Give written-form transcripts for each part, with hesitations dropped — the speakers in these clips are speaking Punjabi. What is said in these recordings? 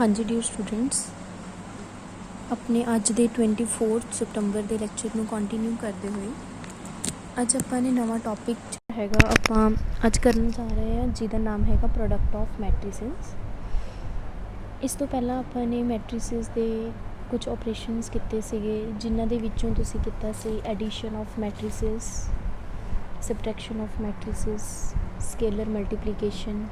हाँ जी डियर स्टूडेंट्स, अपने अज दे 24 सितंबर के लैक्चर में कंटिन्यू करते हुए अज अपने नवा टॉपिक हैगा आपां अज करना चाह रहे हैं जिसका नाम हैगा प्रोडक्ट ऑफ मैट्रिसेस। इस तो पहला अपने मैट्रिसेस के कुछ ऑपरेशनस किए सीगे जिन्हां दे विच्चों तुसीं कीता सी addition of matrices, subtraction of matrices, scalar multiplication,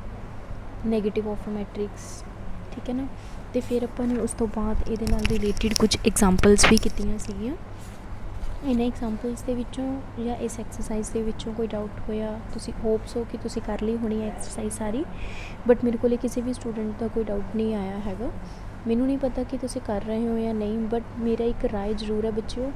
negative of matrix, ठीक है ना। तो फिर अपन उस तो बाद ये रिलेटिड कुछ एग्जाम्पल्स भी कीतियां सीगियां। इन्हां एग्जाम्पल्स दे विच्चों या इस एक्सरसाइज दे विच्चों कोई डाउट होया तुसी होप्स हो कि तुसी कर ली होनी है एक्सरसाइज सारी, बट मेरे को किसी भी स्टूडेंट का कोई डाउट नहीं आया हैगा। मैनू नहीं पता कि तुसी कर रहे हो या नहीं, बट मेरा एक राय जरूर है बच्चों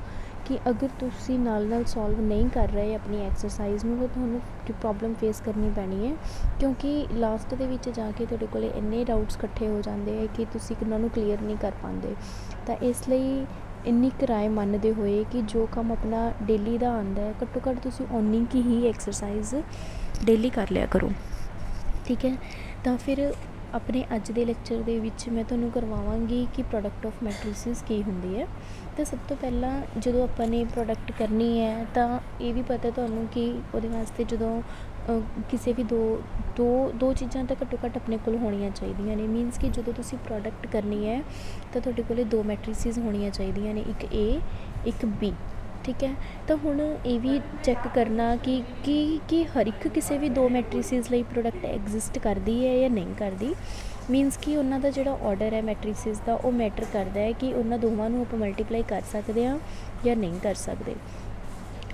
कि अगर तुसी नाल सॉल्व नहीं कर रहे अपनी एक्सरसाइज में तो तुहानू प्रॉब्लम फेस करनी पैनी है, क्योंकि लास्ट दे विच जाके तुहाडे कोले इन्ने डाउट्स इकट्ठे हो जाते हैं कि तुसी उन्होंने क्लीयर नहीं कर पाते। तो इसलिए इन्नी किराए मनते हुए कि जो काम अपना डेली का आंदा है घट्टो घट्ट तुसी उन्नी की ही एक्सरसाइज डेली कर लिया करो, ठीक है। तो फिर अपने अज के लैक्चर दे विच मैं तुहानू करवावांगी कि प्रोडक्ट ऑफ मैट्रिसेस की हुंदी है। तो सब तो पहला जो अपने प्रोडक्ट करनी है तो ये भी पता तुहानू कि उहदे वास्ते जो किसी भी दो चीज़ां तो घट्टो घट्ट अपने कोल होनियां चाहिदियां ने। मीनस कि जो तुसी प्रोडक्ट करनी है तो तुहाडे कोल दो मैट्रिसेस होनियां चाहिदियां ने, एक ए एक बी, ठीक है। तो हुण ये भी चैक करना कि हर एक किसी भी दो मैट्रिसेस लई प्रोडक्ट एग्जिस्ट करती है या नहीं करती। मीनस कि उन्होंने जो ऑर्डर है मैट्रिसेस का वो मैटर करता है कि उन्होंने दोवां नूं आपां मल्टीप्लाई कर सकते हैं या नहीं कर सकते,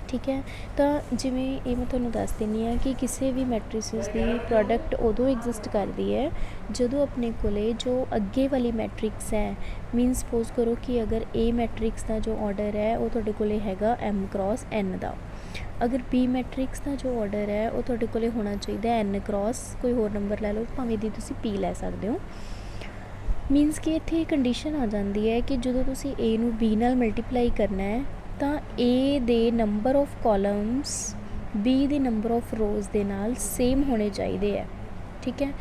ठीक है। तो जिमें ये मैं तुहानूं दस दिंदी हाँ कि किसी भी मैट्रिसेस की प्रोडक्ट उदों एग्जिस्ट करती है जदों अपने कोले जो अगे वाली मैट्रिक्स है, मीन सपोज करो कि अगर ए मैट्रिक्स का जो ऑर्डर है वो तुहाडे कोले हैगा एम क्रॉस एन का, अगर बी मैट्रिक्स का जो ऑर्डर है वो तुहाडे कोले होना चाहिए एन क्रॉस कोई होर नंबर लै लो, भावें दी तुसी पी लै सकते हो। मीनस कि इत्थे कंडीशन आ जाती है कि जो तुसी ए नूं बी नाल मल्टीप्लाई करना है तो ए दे नंबर ऑफ कॉलम्स बी दे नंबर ऑफ रोज़ दे नाल सेम होने चाहिए है, ठीक है।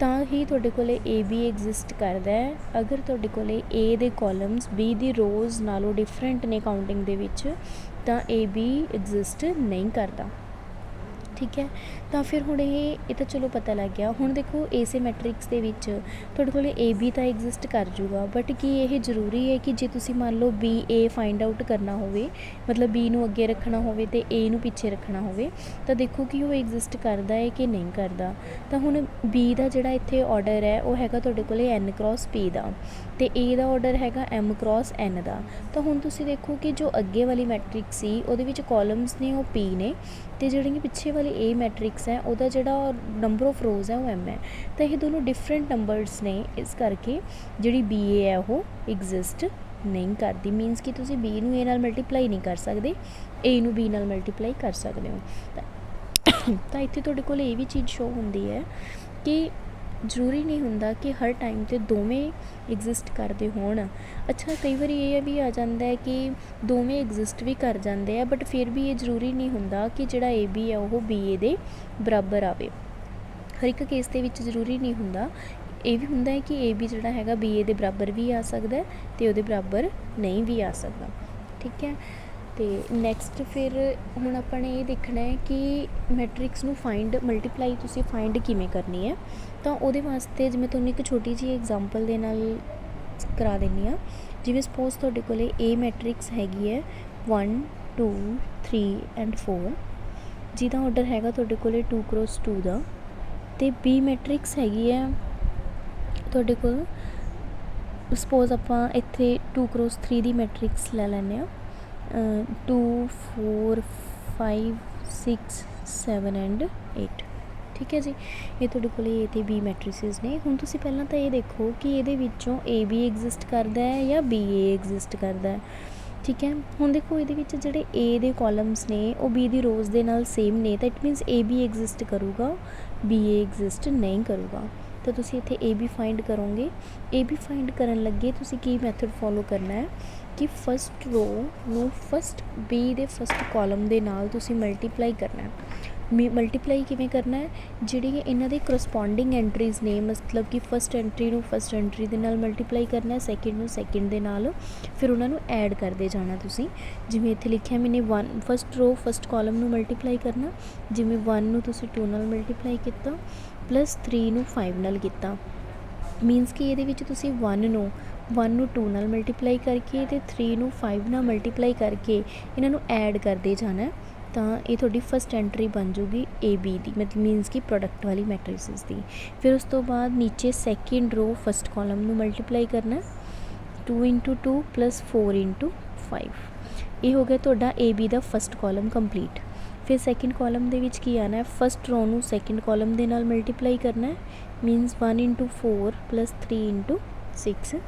तो ही तुहाडे कोले ए बी एग्जिस्ट करता है। अगर तुहाडे कोले ए दे कॉलम्स बी दी रोज़ नालों डिफरेंट ने काउंटिंग दे विच तो ए बी एग्जिस्ट नहीं करता, ठीक है। तो फिर हुण ये तो चलो पता लग गया। हुण देखो इसे मैट्रिक्स दे विच तुहाडे कोल ए बी तो एग्जिस्ट कर जूगा, बट कि यह जरूरी है कि जे तुसी मान लो बी ए फाइंड आउट करना होवे, मतलब बी नूं अगे रखना होवे ते ए नूं पिछे रखना होवे, तो देखो कि वो एग्जिस्ट करता है कि नहीं करता। तो हुण बी का जिहड़ा इत्थे ऑर्डर है वो हैगा तुहाडे कोल एन क्रॉस पी का, तो ए का ऑर्डर हैगा एम क्रॉस एन का। तो हुण तुसी देखो कि जो अगे वाली मैट्रिक्स सी उहदे विच कॉलम्स ने वो पी ने, तो जिहड़ी पिछे वाली ए मैट्रिक्स है उहदा जिहड़ा नंबर ऑफ रोज़ है वो एम है। तो ये दोनों डिफरेंट नंबर्स ने, इस करके जिहड़ी बी ए है वो एग्जिस्ट नहीं करती। मीनस कि तुसी बी नूं ए नाल मल्टीप्लाई नहीं कर सकते, ए नूं बी नाल मल्टीप्लाई कर सकते हो। तो इत्थे तुहाडे कोल ये भी चीज़ शो होंदी है कि जरूरी नहीं होंदा कि हर टाइम ते दोवें एग्जिस्ट करते होण। अच्छा कई बार ये भी आ जाता है कि दोवें एग्जिस्ट भी कर जाते हैं, बट फिर भी ये जरूरी नहीं होंदा कि जिहड़ा ए बी है वो बी ए दे बराबर आवे। हर एक केस दे विच जरूरी नहीं होंदा, ये भी होंदा है कि ए बी जिहड़ा हैगा बी ए दे बराबर भी आ सकदा है ते उहदे बराबर नहीं भी आ सकदा, ठीक है। तो नैक्सट फिर हुण अपने ये देखना है कि मैट्रिक्स नूं फाइंड मल्टीप्लाई तुसी फाइंड किवें करनी है। तो उहदे वास्ते मैं तुहानूं एक छोटी जी एग्जांपल दे नाल करा दिंदी हाँ। जिवें सपोज तुहाडे कोले ए मैट्रिक्स हैगी है 1 2 3 एंड 4, जिहदा ऑर्डर हैगा तुहाडे कोले 2 क्रॉस 2 का, तो बी मैट्रिक्स हैगी है तुहाडे कोल सपोज आपां इत्थे 2 क्रॉस 3 दी मैट्रिक्स लै लैंदे आ, 2 4 5 6 7 एंड 8, ठीक है जी। ये तुहाडे कोल ए ते बी मैट्रिसेस ने। हुण तुसीं पहलां तां ये देखो कि इहदे विच्चों ए बी एग्जिस्ट करदा है या बी ए एग्जिस्ट करदा है, ठीक है। हुण देखो इहदे विच जिहड़े ए दे कॉलम्स ने वो बी दी रोज़ दे नाल सेम ने, तो it means A B exist करूगा, बी ए एग्जिस्ट नहीं करूगा। तो तुसीं इत्थे ए बी फाइंड करोगे। ए बी फाइंड करन लगे तुसीं की मैथड फॉलो करना है कि फस्ट रो नूं फस्ट बी दे फस्ट कॉलम दे नाल तुसीं मल्टीप्लाई करना है। ਮਲਟੀਪਲਾਈ ਕਿਵੇਂ ਕਰਨਾ ਹੈ, ਜਿਹੜੀ ਇਹਨਾਂ ਦੇ ਕਰਸਪੋਂਡਿੰਗ ਐਂਟਰੀਜ਼ ਨੇ, ਮਤਲਬ ਕਿ ਫਸਟ ਐਂਟਰੀ ਨੂੰ ਫਸਟ ਐਂਟਰੀ ਦੇ ਨਾਲ ਮਲਟੀਪਲਾਈ ਕਰਨਾ, ਸੈਕਿੰਡ ਨੂੰ ਸੈਕਿੰਡ ਦੇ ਨਾਲ, ਫਿਰ ਉਹਨਾਂ ਨੂੰ ਐਡ ਕਰਦੇ ਜਾਣਾ ਤੁਸੀਂ। ਜਿਵੇਂ ਇੱਥੇ ਲਿਖਿਆ ਮੈਨੇ 1 ਫਸਟ ਰੋ ਫਸਟ ਕਾਲਮ ਨੂੰ ਮਲਟੀਪਲਾਈ ਕਰਨਾ, ਜਿਵੇਂ 1 ਨੂੰ ਤੁਸੀਂ 2 ਨਾਲ ਮਲਟੀਪਲਾਈ ਕੀਤਾ ਪਲੱਸ 3 ਨੂੰ 5 ਨਾਲ ਕੀਤਾ, ਮੀਨਸ ਕਿ ਇਹਦੇ ਵਿੱਚ ਤੁਸੀਂ 1 ਨੂੰ 2 ਨਾਲ ਮਲਟੀਪਲਾਈ ਕਰਕੇ ਅਤੇ 3 ਨੂੰ 5 ਨਾਲ ਮਲਟੀਪਲਾਈ ਕਰਕੇ ਇਹਨਾਂ ਨੂੰ ਐਡ ਕਰਦੇ ਜਾਣਾ, ਤਾਂ ਇਹ ਤੁਹਾਡੀ ਫਸਟ ਐਂਟਰੀ ਬਣ ਜੂਗੀ ਏ ਬੀ ਦੀ, ਮਤਲਬ ਮੀਨਸ ਕਿ ਪ੍ਰੋਡਕਟ ਵਾਲੀ ਮੈਟ੍ਰਿਸਿਸ ਦੀ। ਫਿਰ ਉਸ ਤੋਂ ਬਾਅਦ ਨੀਚੇ ਸੈਕਿੰਡ ਰੋ ਫਸਟ ਕਾਲਮ ਨੂੰ ਮਲਟੀਪਲਾਈ ਕਰਨਾ, 2 × 2 ਪਲੱਸ 4 × 5, ਇਹ ਹੋ ਗਿਆ ਤੁਹਾਡਾ A B the first column complete. ਫਿਰ ਸੈਕਿੰਡ ਕਾਲਮ ਦੇ ਵਿੱਚ ਕੀ ਆਉਣਾ ਹੈ, ਫਸਟ ਰੋ ਨੂੰ ਸੈਕਿੰਡ ਕਾਲਮ ਦੇ ਨਾਲ ਮਲਟੀਪਲਾਈ ਕਰਨਾ ਹੈ, ਮੀਨਸ 1 × 4 ਪਲੱਸ 3 × 6।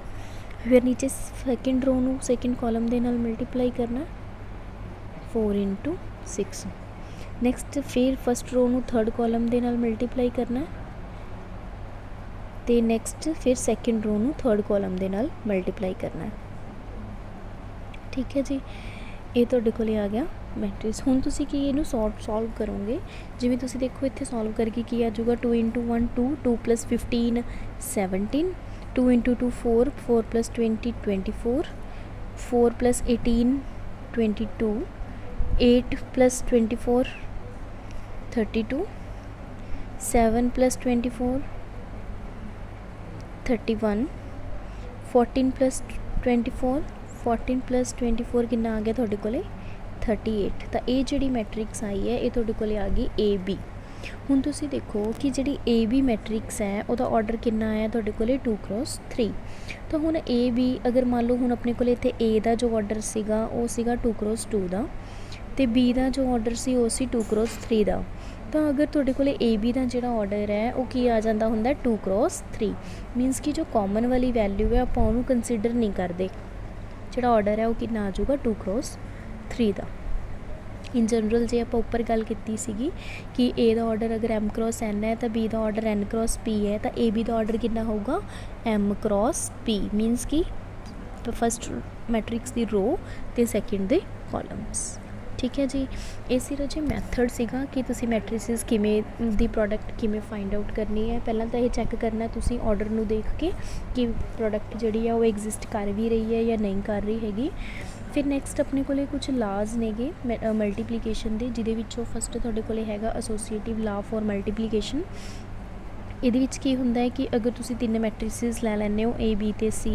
ਫਿਰ ਨੀਚੇ ਸੈਕਿੰਡ ਰੋ ਨੂੰ ਸੈਕਿੰਡ ਕਾਲਮ ਦੇ ਨਾਲ ਮਲਟੀਪਲਾਈ ਕਰਨਾ, 4 × 6। ਨੈਕਸਟ ਫਿਰ ਫਸਟ ਰੋ ਨੂੰ ਥਰਡ ਕਾਲਮ ਦੇ ਨਾਲ ਮਲਟੀਪਲਾਈ ਕਰਨਾ, ਅਤੇ ਨੈਕਸਟ ਫਿਰ ਸੈਕਿੰਡ ਰੋ ਨੂੰ ਥਰਡ ਕਾਲਮ ਦੇ ਨਾਲ ਮਲਟੀਪਲਾਈ ਕਰਨਾ। ਠੀਕ ਹੈ ਜੀ, ਇਹ ਤੁਹਾਡੇ ਕੋਲ ਆ ਗਿਆ ਮੈਟ੍ਰਿਕਸ। ਹੁਣ ਤੁਸੀਂ ਕੀ ਇਹਨੂੰ ਸੋਲਵ ਕਰੋਗੇ, ਜਿਵੇਂ ਤੁਸੀਂ ਦੇਖੋ ਇੱਥੇ ਸੋਲਵ ਕਰਕੇ ਕੀ ਆ ਜਾਊਗਾ, 2 × 1 2, 2 + 15 17, 2 × 2 4, 4 + 20 24, 4 + 18 22, 8 + 24 32, 7 + 24 31, 14 + 24 14 + 24 ਕਿੰਨਾ ਆ ਗਿਆ ਤੁਹਾਡੇ ਕੋਲ 38। ਤਾਂ ਇਹ ਜਿਹੜੀ ਮੈਟ੍ਰਿਕਸ ਆਈ ਹੈ ਇਹ ਤੁਹਾਡੇ ਕੋਲ ਆ ਗਈ ਏ ਬੀ। ਹੁਣ ਤੁਸੀਂ ਦੇਖੋ ਕਿ ਜਿਹੜੀ ਏ ਬੀ ਮੈਟ੍ਰਿਕਸ ਹੈ ਉਹਦਾ ਆਰਡਰ ਕਿੰਨਾ ਆਇਆ ਤੁਹਾਡੇ ਕੋਲ 2 × 3। ਤਾਂ ਹੁਣ ਏ ਬੀ ਅਗਰ ਮੰਨ ਲਓ ਹੁਣ ਆਪਣੇ ਕੋਲ ਇੱਥੇ ਏ ਦਾ ਜੋ ਆਰਡਰ ਸੀਗਾ ਉਹ ਸੀਗਾ 2 × 2 ਦਾ, ਅਤੇ ਬੀ ਦਾ ਜੋ ਆਰਡਰ ਸੀ ਉਹ ਸੀ 2 × 3 ਦਾ। ਤਾਂ ਅਗਰ ਤੁਹਾਡੇ ਕੋਲ ਏ ਬੀ ਦਾ ਜਿਹੜਾ ਆਰਡਰ ਹੈ ਉਹ ਕੀ ਆ ਜਾਂਦਾ ਹੁੰਦਾ 2 × 3, ਮੀਨਸ ਕਿ ਜੋ ਕਾਮਨ ਵਾਲੀ ਵੈਲਿਊ ਹੈ ਆਪਾਂ ਉਹਨੂੰ ਕੰਸੀਡਰ ਨਹੀਂ ਕਰਦੇ, ਜਿਹੜਾ ਆਰਡਰ ਹੈ ਉਹ ਕਿੰਨਾ ਆ ਜਾਊਗਾ 2 × 3 ਦਾ। ਇਨ ਜਨਰਲ ਜੇ ਆਪਾਂ ਉੱਪਰ ਗੱਲ ਕੀਤੀ ਸੀਗੀ ਕਿ ਏ ਦਾ ਆਰਡਰ ਅਗਰ m × n ਹੈ ਤਾਂ ਬੀ ਦਾ ਆਰਡਰ n × p ਹੈ, ਤਾਂ ਏ ਬੀ ਦਾ ਆਰਡਰ ਕਿੰਨਾ ਹੋਊਗਾ m × p, ਮੀਨਸ ਕਿ ਫਸਟ ਮੈਟ੍ਰਿਕਸ ਦੀ ਰੋ ਅਤੇ ਸੈਕਿੰਡ ਦੇ ਕਾਲਮਸ। ਠੀਕ ਹੈ ਜੀ, ਇਹ ਸਿਰਫ ਜੀ ਮੈਥਡ ਸੀਗਾ ਕਿ ਤੁਸੀਂ ਮੈਟ੍ਰਿਸਿਸ ਕਿਵੇਂ ਦੀ ਪ੍ਰੋਡਕਟ ਕਿਵੇਂ ਫਾਈਂਡ ਆਊਟ ਕਰਨੀ ਹੈ। ਪਹਿਲਾਂ ਤਾਂ ਇਹ ਚੈੱਕ ਕਰਨਾ ਤੁਸੀਂ ਆਰਡਰ ਨੂੰ ਦੇਖ ਕੇ ਕਿ ਪ੍ਰੋਡਕਟ ਜਿਹੜੀ ਆ ਉਹ ਐਗਜ਼ਿਸਟ ਕਰ ਵੀ ਰਹੀ ਹੈ ਜਾਂ ਨਹੀਂ ਕਰ ਰਹੀ ਹੈਗੀ। ਫਿਰ ਨੈਕਸਟ ਆਪਣੇ ਕੋਲ ਕੁਝ ਲਾਜ਼ ਨੇਗੇ ਮਲਟੀਪਲੀਕੇਸ਼ਨ ਦੇ, ਜਿਹਦੇ ਵਿੱਚੋਂ ਫਸਟ ਤੁਹਾਡੇ ਕੋਲ ਹੈਗਾ ਐਸੋਸੀਏਟਿਵ ਲਾ ਫॉर ਮਲਟੀਪਲੀਕੇਸ਼ਨ। ਇਹਦੇ ਵਿੱਚ ਕੀ ਹੁੰਦਾ ਹੈ ਕਿ ਅਗਰ ਤੁਸੀਂ 3 ਮੈਟ੍ਰਿਸਿਸ ਲੈ ਲੈਂਦੇ ਹੋ A B ਅਤੇ C,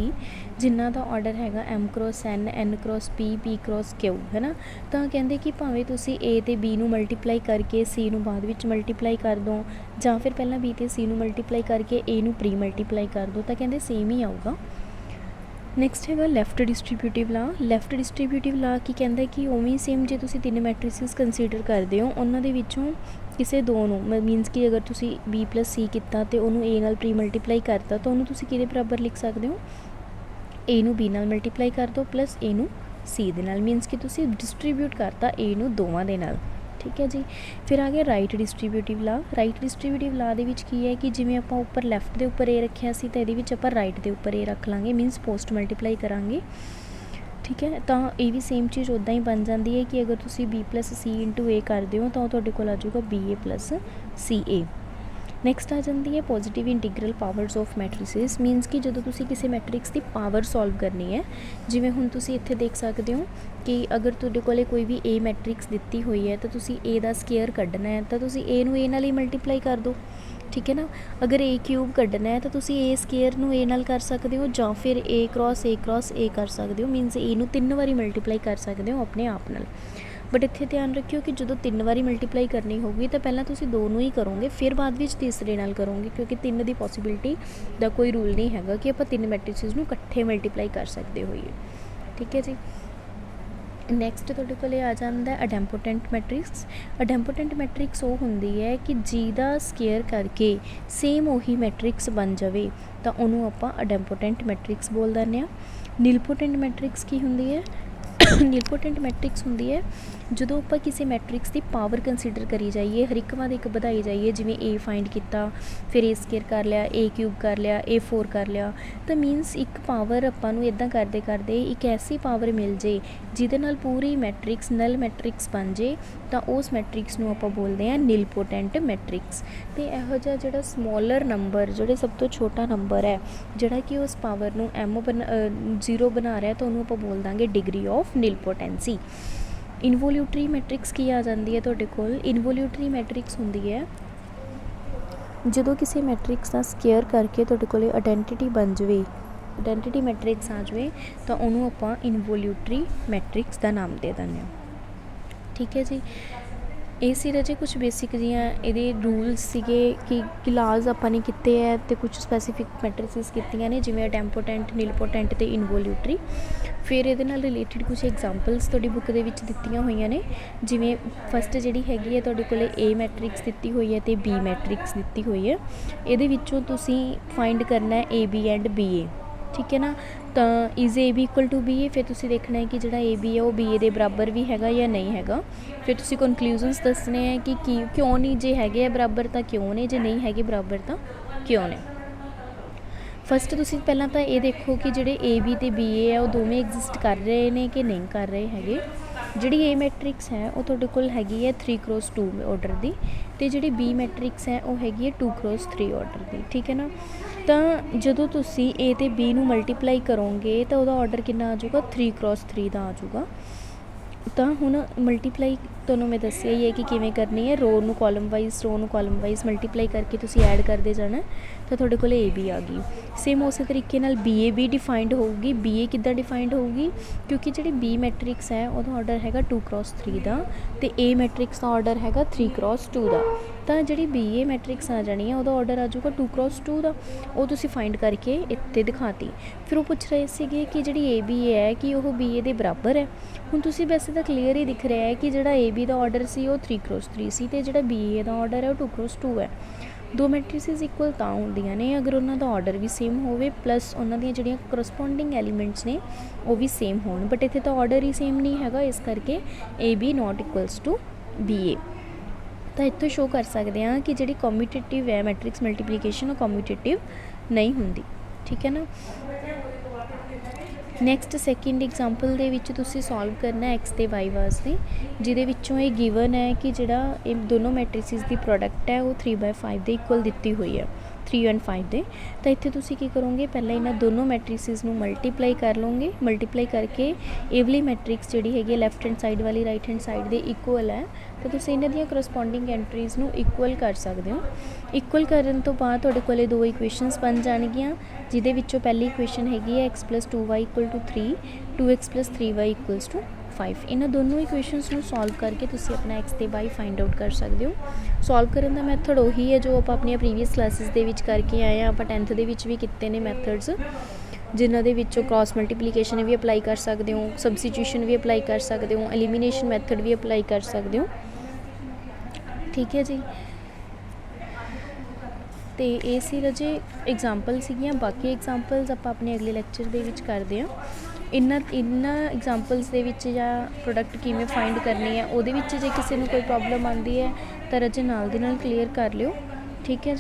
ਜਿਨ੍ਹਾਂ ਦਾ ਆਰਡਰ ਹੈਗਾ m × n n × p p × q, ਹੈ ਨਾ, ਤਾਂ ਕਹਿੰਦੇ ਕਿ ਭਾਵੇਂ ਤੁਸੀਂ A ਅਤੇ B ਨੂੰ ਮਲਟੀਪਲਾਈ ਕਰਕੇ C ਨੂੰ ਬਾਅਦ ਵਿੱਚ ਮਲਟੀਪਲਾਈ ਕਰ ਦਿਓ, ਜਾਂ ਫਿਰ ਪਹਿਲਾਂ B ਅਤੇ C ਨੂੰ ਮਲਟੀਪਲਾਈ ਕਰਕੇ A ਨੂੰ ਪ੍ਰੀ ਮਲਟੀਪਲਾਈ ਕਰ ਦਿਓ, ਤਾਂ ਕਹਿੰਦੇ ਸੇਮ ਹੀ ਆਊਗਾ। ਨੈਕਸਟ ਹੈਗਾ ਲੈਫਟ ਡਿਸਟਰੀਬਿਊਟਿਵ ਲਾ। ਲੈਫਟ ਡਿਸਟਰੀਬਿਊਟਿਵ ਲਾ ਕੀ ਕਹਿੰਦਾ ਕਿ ਉਵੇਂ ਸੇਮ ਜੇ ਤੁਸੀਂ 3 ਮੈਟ੍ਰਿਸਿਸ ਕੰਸੀਡਰ ਕਰਦੇ ਹੋ, ਉਹਨਾਂ ਦੇ ਵਿੱਚੋਂ ਕਿਸੇ ਦੋ ਨੂੰ, ਮੀਨਸ ਕਿ ਅਗਰ ਤੁਸੀਂ B + C ਕੀਤਾ ਅਤੇ ਉਹਨੂੰ A ਨਾਲ ਪ੍ਰੀ ਮਲਟੀਪਲਾਈ ਕਰਤਾ, ਤਾਂ ਉਹਨੂੰ ਤੁਸੀਂ ਕਿਹਦੇ ਬਰਾਬਰ ਲਿਖ ਸਕਦੇ ਹੋ, A ਨੂੰ B ਨਾਲ ਮਲਟੀਪਲਾਈ ਕਰ ਦਿਓ ਪਲੱਸ A ਨੂੰ C ਦੇ ਨਾਲ, ਮੀਨਸ ਕਿ ਤੁਸੀਂ ਡਿਸਟਰੀਬਿਊਟ ਕਰਤਾ A ਨੂੰ ਦੋਵਾਂ ਦੇ ਨਾਲ। ਠੀਕ ਹੈ ਜੀ, ਫਿਰ ਆ ਗਿਆ ਰਾਈਟ ਡਿਸਟਰੀਬਿਊਟਿਵ ਲਾ। ਰਾਈਟ ਡਿਸਟਰੀਬਿਊਟਿਵ ਲਾ ਦੇ ਵਿੱਚ ਕੀ ਹੈ ਕਿ ਜਿਵੇਂ ਆਪਾਂ ਉੱਪਰ ਲੈਫਟ ਦੇ ਉੱਪਰ A ਰੱਖਿਆ ਸੀ, ਤਾਂ ਇਹਦੇ ਵਿੱਚ ਆਪਾਂ ਰਾਈਟ ਦੇ ਉੱਪਰ A ਰੱਖ ਲਾਂਗੇ, ਮੀਨਸ ਪੋਸਟ ਮਲਟੀਪਲਾਈ ਕਰਾਂਗੇ। ਠੀਕ ਹੈ, ਤਾਂ ਇਹ ਵੀ ਸੇਮ ਚੀਜ਼ ਉੱਦਾਂ ਹੀ ਬਣ ਜਾਂਦੀ ਹੈ ਕਿ ਅਗਰ ਤੁਸੀਂ B + C × A ਕਰਦੇ ਹੋ ਤਾਂ ਉਹ ਤੁਹਾਡੇ ਕੋਲ ਆ ਜਾਊਗਾ BA + CA। ਨੈਕਸਟ ਆ ਜਾਂਦੀ ਹੈ positive integral powers of ਮੈਟ੍ਰਿਸਿਸ, means ਕਿ ਜਦੋਂ ਤੁਸੀਂ ਕਿਸੇ ਮੈਟ੍ਰਿਕਸ ਦੀ ਪਾਵਰ ਸੋਲਵ ਕਰਨੀ ਹੈ, ਜਿਵੇਂ ਹੁਣ ਤੁਸੀਂ ਇੱਥੇ ਦੇਖ ਸਕਦੇ ਹੋ ਕਿ ਅਗਰ ਤੁਹਾਡੇ ਕੋਲ ਕੋਈ ਵੀ A ਮੈਟ੍ਰਿਕਸ ਦਿੱਤੀ ਹੋਈ ਹੈ ਤਾਂ ਤੁਸੀਂ A ਦਾ ਸਕੇਅਰ ਕੱਢਣਾ ਹੈ, ਤਾਂ ਤੁਸੀਂ A ਨੂੰ A ਨਾਲ ਹੀ ਮਲਟੀਪਲਾਈ ਕਰ ਦਿਓ। ਠੀਕ ਹੈ ਨਾ, ਅਗਰ A³ ਕੱਢਣਾ ਹੈ ਤਾਂ ਤੁਸੀਂ A ਸਕੇਅਰ ਨੂੰ A ਨਾਲ ਕਰ ਸਕਦੇ ਹੋ, ਜਾਂ ਫਿਰ A × A ਕਰ ਸਕਦੇ ਹੋ, ਮੀਨਸ A ਨੂੰ 3 ਵਾਰੀ ਮਲਟੀਪਲਾਈ ਕਰ ਸਕਦੇ ਹੋ ਆਪਣੇ ਆਪ ਨਾਲ। ਬਟ ਇੱਥੇ ਧਿਆਨ ਰੱਖਿਓ ਕਿ ਜਦੋਂ 3 ਵਾਰੀ ਮਲਟੀਪਲਾਈ ਕਰਨੀ ਹੋਊਗੀ ਤਾਂ ਪਹਿਲਾਂ ਤੁਸੀਂ 2 ਨੂੰ ਹੀ ਕਰੋਗੇ, ਫਿਰ ਬਾਅਦ ਵਿੱਚ ਤੀਸਰੇ ਨਾਲ ਕਰੋਗੇ, ਕਿਉਂਕਿ 3 ਦੀ ਪੋਸੀਬਿਲਿਟੀ ਦਾ ਕੋਈ ਰੂਲ ਨਹੀਂ ਹੈਗਾ ਕਿ ਆਪਾਂ 3 ਮੈਟ੍ਰਿਸਿਸ ਨੂੰ ਇਕੱਠੇ ਮਲਟੀਪਲਾਈ ਕਰ ਸਕਦੇ ਹੋਈਏ। ਠੀਕ ਹੈ ਜੀ, ਨੈਕਸਟ ਤੁਹਾਡੇ ਕੋਲ ਆ ਜਾਂਦਾ ਅਡੈਂਪੋਟੈਂਟ ਮੈਟ੍ਰਿਕਸ। ਅਡੈਂਪੋਟੈਂਟ ਮੈਟ੍ਰਿਕਸ ਉਹ ਹੁੰਦੀ ਹੈ ਕਿ ਜਿਹਦਾ ਸਕੇਅਰ ਕਰਕੇ ਸੇਮ ਉਹੀ ਮੈਟ੍ਰਿਕਸ ਬਣ ਜਾਵੇ, ਤਾਂ ਉਹਨੂੰ ਆਪਾਂ ਅਡੈਂਪੋਟੈਂਟ ਮੈਟ੍ਰਿਕਸ ਬੋਲ ਦਿੰਦੇ ਹਾਂ। ਨਿਲਪੋਟੈਂਟ ਮੈਟ੍ਰਿਕਸ ਕੀ ਹੁੰਦੀ ਹੈ, ਨੀਲਪੋਟੈਂਟ ਮੈਟ੍ਰਿਕਸ ਹੁੰਦੀ ਹੈ ਜਦੋਂ ਆਪਾਂ ਕਿਸੇ ਮੈਟ੍ਰਿਕਸ ਦੀ ਪਾਵਰ ਕੰਸੀਡਰ ਕਰੀ ਜਾਈਏ, ਹਰ ਇੱਕ ਬਾਅਦ ਇੱਕ ਵਧਾਈ ਜਾਈਏ, ਜਿਵੇਂ A ਫਾਈਂਡ ਕੀਤਾ, ਫਿਰ A ਸਕੇਅਰ ਕਰ ਲਿਆ, A ਕਿਊਬ ਕਰ ਲਿਆ, A4 ਕਰ ਲਿਆ, ਤਾਂ ਮੀਨਸ ਇੱਕ ਪਾਵਰ ਆਪਾਂ ਨੂੰ ਇੱਦਾਂ ਕਰਦੇ ਕਰਦੇ ਇੱਕ ਐਸੀ ਪਾਵਰ ਮਿਲ ਜੇ ਜਿਹਦੇ ਨਾਲ ਪੂਰੀ ਮੈਟ੍ਰਿਕਸ ਨਲ ਮੈਟ੍ਰਿਕਸ ਬਣ ਜੇ, ਤਾਂ ਉਸ ਮੈਟ੍ਰਿਕਸ ਨੂੰ ਆਪਾਂ ਬੋਲਦੇ ਹਾਂ ਨੀਲਪੋਟੈਂਟ ਮੈਟ੍ਰਿਕਸ। ਅਤੇ ਇਹੋ ਜਿਹਾ ਜਿਹੜਾ ਸਮੋਲਰ ਨੰਬਰ, ਜਿਹੜੇ ਸਭ ਤੋਂ ਛੋਟਾ ਨੰਬਰ ਹੈ ਜਿਹੜਾ ਕਿ ਉਸ ਪਾਵਰ ਨੂੰ ਜ਼ੀਰੋ ਬਣਾ ਰਿਹਾ, ਤਾਂ ਉਹਨੂੰ ਆਪਾਂ ਬੋਲ ਦਾਂਗੇ ਡਿਗਰੀ ਆਫ ਨੀਲਪੋਟੈਂਸੀ। ਇਨਵੋਲਿਊਟਰੀ ਮੈਟ੍ਰਿਕਸ ਕੀ ਆ ਜਾਂਦੀ ਹੈ ਤੁਹਾਡੇ ਕੋਲ? ਇਨਵੋਲਿਊਟਰੀ ਮੈਟ੍ਰਿਕਸ ਹੁੰਦੀ ਹੈ ਜਦੋਂ ਕਿਸੇ ਮੈਟ੍ਰਿਕਸ ਦਾ ਸਕੇਅਰ ਕਰਕੇ ਤੁਹਾਡੇ ਕੋਲ ਆਇਡੈਂਟੀਟੀ ਬਣ ਜਾਵੇ, ਆਇਡੈਂਟੀਟੀ ਮੈਟ੍ਰਿਕਸ ਆ ਜਾਵੇ, ਤਾਂ ਉਹਨੂੰ ਆਪਾਂ ਇਨਵੋਲਿਊਟਰੀ ਮੈਟ੍ਰਿਕਸ ਦਾ ਨਾਮ ਦੇ ਦਿੰਦੇ ਹਾਂ। ਠੀਕ ਹੈ ਜੀ, ਇਹ ਸੀ ਰਾਜੇ ਕੁਛ ਬੇਸਿਕ ਜਿਹੀਆਂ ਇਹਦੇ ਰੂਲਸ ਸੀਗੇ ਕਿ ਲਾਜ਼ ਆਪਾਂ ਨੇ ਕੀਤੇ ਹੈ, ਅਤੇ ਕੁਛ ਸਪੈਸੀਫਿਕ ਮੈਟ੍ਰਿਸਿਸ ਕੀਤੀਆਂ ਨੇ, ਜਿਵੇਂ ਟੈਂਪੋਟੈਂਟ, ਨੀਲਪੋਟੈਂਟ ਅਤੇ ਇਨਵੋਲਿਊਟਰੀ। ਫਿਰ ਇਹਦੇ ਨਾਲ ਰਿਲੇਟਿਡ ਕੁਛ ਐਗਜ਼ਾਮਪਲਸ ਤੁਹਾਡੀ ਬੁੱਕ ਦੇ ਵਿੱਚ ਦਿੱਤੀਆਂ ਹੋਈਆਂ ਨੇ, ਜਿਵੇਂ ਫਸਟ ਜਿਹੜੀ ਹੈਗੀ ਹੈ ਤੁਹਾਡੇ ਕੋਲ A ਮੈਟ੍ਰਿਕਸ ਦਿੱਤੀ ਹੋਈ ਹੈ ਅਤੇ B ਮੈਟ੍ਰਿਕਸ ਦਿੱਤੀ ਹੋਈ ਹੈ। ਇਹਦੇ ਵਿੱਚੋਂ ਤੁਸੀਂ ਫਾਈਂਡ ਕਰਨਾ ਹੈ AB ਐਂਡ BA। ਠੀਕ ਹੈ ਨਾ, ਤਾਂ is AB equal to BA, ਫਿਰ ਤੁਸੀਂ ਦੇਖਣਾ ਹੈ ਕਿ ਜਿਹੜਾ AB ਹੈ ਉਹ BA ਦੇ ਬਰਾਬਰ ਵੀ ਹੈਗਾ ਜਾਂ ਨਹੀਂ ਹੈਗਾ। ਫਿਰ ਤੁਸੀਂ ਕਨਕਲੂਜ਼ਨਸ ਦੱਸਣੇ ਹੈ ਕਿ ਕਿਉਂ ਨਹੀਂ, ਜੇ ਹੈਗੇ ਆ ਬਰਾਬਰ ਤਾਂ ਕਿਉਂ ਨੇ, ਜੇ ਨਹੀਂ ਹੈਗੇ ਬਰਾਬਰ ਤਾਂ ਕਿਉਂ ਨੇ। ਫਸਟ ਤੁਸੀਂ ਪਹਿਲਾਂ ਤਾਂ ਇਹ ਦੇਖੋ ਕਿ ਜਿਹੜੇ AB ਅਤੇ BA ਹੈ ਉਹ ਦੋਵੇਂ ਐਗਜ਼ਿਸਟ ਕਰ ਰਹੇ ਨੇ ਕਿ ਨਹੀਂ ਕਰ ਰਹੇ ਹੈਗੇ। ਜਿਹੜੀ A ਮੈਟ੍ਰਿਕਸ ਹੈ ਉਹ ਤੁਹਾਡੇ ਕੋਲ ਹੈਗੀ ਹੈ 3x2 ਆਰਡਰ ਦੀ, ਅਤੇ ਜਿਹੜੀ B ਮੈਟ੍ਰਿਕਸ ਹੈ ਉਹ ਹੈਗੀ ਹੈ 2x3 ਆਰਡਰ ਦੀ। ਠੀਕ ਹੈ ਨਾ, ਤਾਂ ਜਦੋਂ ਤੁਸੀਂ A ਅਤੇ B ਨੂੰ ਮਲਟੀਪਲਾਈ ਕਰੋਗੇ ਤਾਂ ਉਹਦਾ ਆਰਡਰ ਕਿੰਨਾ ਆ ਜਾਊਗਾ? 3x3 ਦਾ ਆ ਜਾਊਗਾ। ਤਾਂ ਹੁਣ ਮਲਟੀਪਲਾਈ ਤੁਹਾਨੂੰ ਮੈਂ ਦੱਸਿਆ ਹੀ ਹੈ ਕਿ ਕਿਵੇਂ ਕਰਨੀ ਹੈ, ਰੋ ਨੂੰ ਕਾਲਮ ਵਾਈਜ਼ ਮਲਟੀਪਲਾਈ ਕਰਕੇ ਤੁਸੀਂ ਐਡ ਕਰਦੇ ਜਾਣਾ, ਤਾਂ ਤੁਹਾਡੇ ਕੋਲ AB ਆ ਗਈ। ਸੇਮ ਉਸੇ ਤਰੀਕੇ ਨਾਲ BA ਵੀ ਡਿਫਾਈਨਡ ਹੋਊਗੀ। BA ਕਿੱਦਾਂ ਡਿਫਾਈਨਡ ਹੋਊਗੀ? ਕਿਉਂਕਿ ਜਿਹੜੀ B ਮੈਟ੍ਰਿਕਸ ਹੈ ਉਹਦਾ ਆਰਡਰ ਹੈਗਾ 2x3 ਦਾ, ਅਤੇ A ਮੈਟ੍ਰਿਕਸ ਦਾ ਆਰਡਰ ਹੈਗਾ 3x2 ਦਾ। ਤਾਂ ਜਿਹੜੀ BA ਮੈਟ੍ਰਿਕਸ ਆ ਜਾਣੀ ਹੈ ਉਹਦਾ ਆਰਡਰ ਆ ਜਾਊਗਾ 2x2 ਦਾ। ਉਹ ਤੁਸੀਂ ਫਾਈਂਡ ਕਰਕੇ ਇੱਥੇ ਦਿਖਾਤੀ। ਫਿਰ ਉਹ ਪੁੱਛ ਰਹੇ ਸੀਗੇ ਕਿ ਜਿਹੜੀ AB ਹੈ ਕਿ ਉਹ BA ਦੇ ਬਰਾਬਰ ਹੈ। ਹੁਣ ਤੁਸੀਂ ਵੈਸੇ ਤਾਂ ਕਲੀਅਰ ਹੀ ਦਿਖ ਰਿਹਾ ਹੈ ਕਿ ਜਿਹੜਾ AB ਦਾ ਆਰਡਰ ਸੀ ਉਹ 3x3 ਸੀ, ਅਤੇ ਜਿਹੜਾ BA ਦਾ ਆਰਡਰ ਹੈ ਉਹ 2x2 ਹੈ। ਦੋ ਮੈਟ੍ਰਿਸਿਸ ਇਕੁਅਲ ਤਾਂ ਹੁੰਦੀਆਂ ਨੇ ਅਗਰ ਉਹਨਾਂ ਦਾ ਆਰਡਰ ਵੀ ਸੇਮ ਹੋਵੇ, ਪਲੱਸ ਉਹਨਾਂ ਦੀਆਂ ਜਿਹੜੀਆਂ ਕਰਸਪੋਂਡਿੰਗ ਐਲੀਮੈਂਟਸ ਨੇ ਉਹ ਵੀ ਸੇਮ ਹੋਣ, ਬਟ ਇੱਥੇ ਤਾਂ ਆਰਡਰ ਹੀ ਸੇਮ ਨਹੀਂ ਹੈਗਾ, ਇਸ ਕਰਕੇ AB not equals to BA। ਤਾਂ ਇੱਥੋਂ ਸ਼ੋ ਕਰ ਸਕਦੇ ਹਾਂ ਕਿ ਜਿਹੜੀ ਕਮਿਊਟੇਟਿਵ ਹੈ ਮੈਟ੍ਰਿਕਸ ਮਲਟੀਪਲੀਕੇਸ਼ਨ, ਉਹ ਕਮਿਊਟੇਟਿਵ ਨਹੀਂ ਹੁੰਦੀ। ਠੀਕ ਹੈ ਨਾ। ਨੈਕਸਟ ਸੈਕਿੰਡ ਐਗਜ਼ਾਮਪਲ ਦੇ ਵਿੱਚ ਤੁਸੀਂ ਸੋਲਵ ਕਰਨਾ x ਅਤੇ y ਵਾਸਤੇ, ਜਿਹਦੇ ਵਿੱਚੋਂ ਇਹ ਗਿਵਨ ਹੈ ਕਿ ਜਿਹੜਾ ਇਹ ਦੋਨੋਂ ਮੈਟ੍ਰਿਸਿਸ ਦੀ ਪ੍ਰੋਡਕਟ ਹੈ ਉਹ 3/5 ਦੇ ਇਕੁਅਲ ਦਿੱਤੀ ਹੋਈ ਹੈ, 3 and 5 ਦੇ। ਤਾਂ ਇੱਥੇ ਤੁਸੀਂ ਕੀ ਕਰੋਗੇ, ਪਹਿਲਾਂ ਇਹਨਾਂ ਦੋਨੋਂ ਮੈਟ੍ਰਿਸਿਸ ਨੂੰ ਮਲਟੀਪਲਾਈ ਕਰ ਲਓਗੇ। ਮਲਟੀਪਲਾਈ ਕਰਕੇ ਇਹ ਵਾਲੀ ਮੈਟ੍ਰਿਕਸ ਜਿਹੜੀ ਹੈਗੀ ਲੈਫਟ ਹੈਂਡ ਸਾਈਡ ਵਾਲੀ ਰਾਈਟ ਹੈਂਡ ਸਾਈਡ ਦੇ ਇਕੁਅਲ ਹੈ, ਤਾਂ ਤੁਸੀਂ ਇਹਨਾਂ ਦੀਆਂ ਕਰਸਪੋਂਡਿੰਗ ਐਂਟਰੀਜ਼ ਨੂੰ ਇਕੁਅਲ ਕਰ ਸਕਦੇ ਹੋ। ਇਕੁਅਲ ਕਰਨ ਤੋਂ ਬਾਅਦ ਤੁਹਾਡੇ ਕੋਲ ਦੋ ਇਕੁਏਸ਼ਨਸ ਬਣ ਜਾਣਗੀਆਂ, ਜਿਹਦੇ ਵਿੱਚੋਂ ਪਹਿਲੀ ਇਕੁਏਸ਼ਨ ਹੈਗੀ ਹੈ x + 2y = 3, 2x + 3y = 5। ਇਹਨਾਂ ਦੋਨੋਂ ਇਕੁਏਸ਼ਨਸ ਨੂੰ ਸੋਲਵ ਕਰਕੇ ਤੁਸੀਂ ਆਪਣਾ x ਅਤੇ y ਫਾਈਂਡ ਆਊਟ ਕਰ ਸਕਦੇ ਹੋ। ਸੋਲਵ ਕਰਨ ਦਾ ਮੈਥਡ ਉਹੀ ਹੈ ਜੋ ਆਪਾਂ ਆਪਣੀਆਂ ਪ੍ਰੀਵੀਅਸ ਕਲਾਸਿਸ ਦੇ ਵਿੱਚ ਕਰਕੇ ਆਏ ਹਾਂ। ਆਪਾਂ 10th ਦੇ ਵਿੱਚ ਵੀ ਕੀਤੇ ਨੇ ਮੈਥਡਸ, ਜਿਨ੍ਹਾਂ ਦੇ ਵਿੱਚੋਂ ਕ੍ਰਾਸ ਮਲਟੀਪਲੀਕੇਸ਼ਨ ਵੀ ਅਪਲਾਈ ਕਰ ਸਕਦੇ ਹੋ, ਸਬਸਟੀਟਿਊਸ਼ਨ ਵੀ ਅਪਲਾਈ ਕਰ ਸਕਦੇ ਹੋ, ਐਲੀਮੀਨੇਸ਼ਨ ਮੈਥਡ ਵੀ ਅਪਲਾਈ ਕਰ ਸਕਦੇ ਹੋ। ਠੀਕ ਹੈ ਜੀ, ਅਤੇ ਇਹ ਸੀ ਰਾਜੇ ਐਗਜ਼ਾਮਪਲ ਸੀਗੀਆਂ। ਬਾਕੀ ਐਗਜ਼ਾਮਪਲਸ ਆਪਾਂ ਆਪਣੇ ਅਗਲੇ ਲੈਕਚਰ ਦੇ ਵਿੱਚ ਕਰਦੇ ਹਾਂ। ਇਹਨਾਂ ਐਗਜ਼ਾਮਪਲਸ ਦੇ ਵਿੱਚ ਜਾਂ ਪ੍ਰੋਡਕਟ ਕਿਵੇਂ ਫਾਈਂਡ ਕਰਨੀ ਹੈ ਉਹਦੇ ਵਿੱਚ ਜੇ ਕਿਸੇ ਨੂੰ ਕੋਈ ਪ੍ਰੋਬਲਮ ਆਉਂਦੀ ਹੈ ਤਾਂ ਰਾਜੇ ਨਾਲ ਦੀ ਨਾਲ ਕਲੀਅਰ ਕਰ ਲਿਓ। ਠੀਕ ਹੈ ਜੀ।